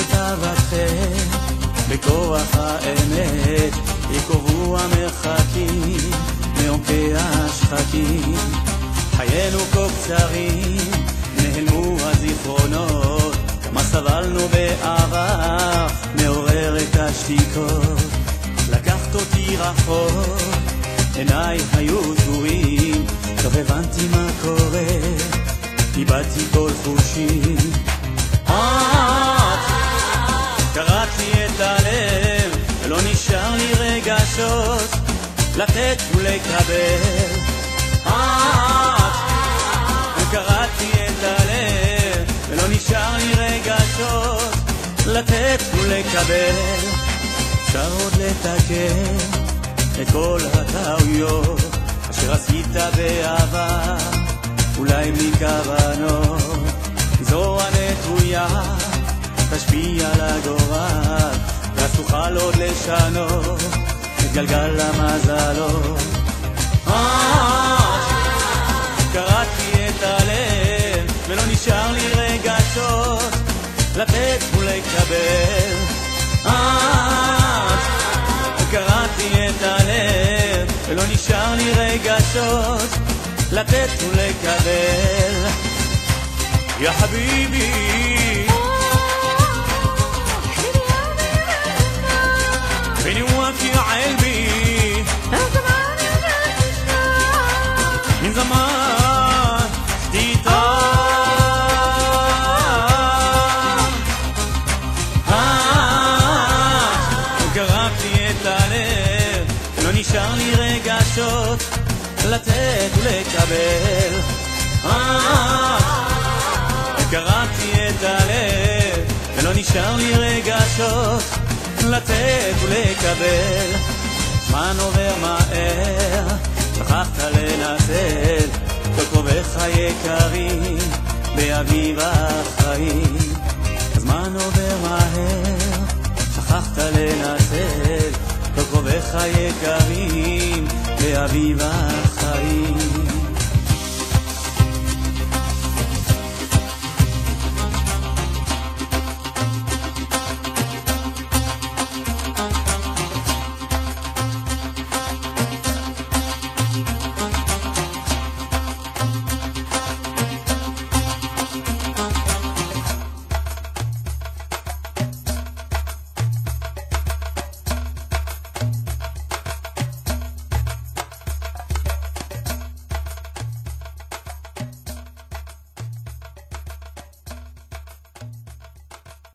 את אהבתכם בכוח האמת, יקובעו המרחקים מעומקי השחקים. חיינו כה קצרים, נעלמו הזיכרונות, כמה סבלנו בעבר, מעורר את השתיקות. לקחת אותי רחוק, עיניי היו סגורים, לא הבנתי מה קורה, איבדתי כל חושים. קראת לי את הלב, ולא נשאר לי רגשות לתת ולקבל. קראת לי את הלב, ולא נשאר לי רגשות לתת ולקבל. אפשר עוד לתקן את כל הטעויות אשר עשית בעבר, אולי מכוונות. זו הנטויה תשפיע על הגורל, ואז תוכל עוד לשנות את גלגל המזלות. קראת לי את הלב, ולא נשאר לי רגשות לתת ולקבל. קראתי את הלב, ולא נשאר לי רגשות לתת ולקבל. יא חביבי, فيني وفي قلبي من زمان جديدة. קראתי את הלב, לא נשאר לי רגשות לתת ולקבל. קראתי את הלב, ולא נשאר לי רגשות לתת ולקבל. זמן עובר מהר, שכחת לנצל כל קרוביך יקרים באביב החיים. הזמן עובר מהר, שכחת לנצל כל קרוביך יקרים באביב החיים.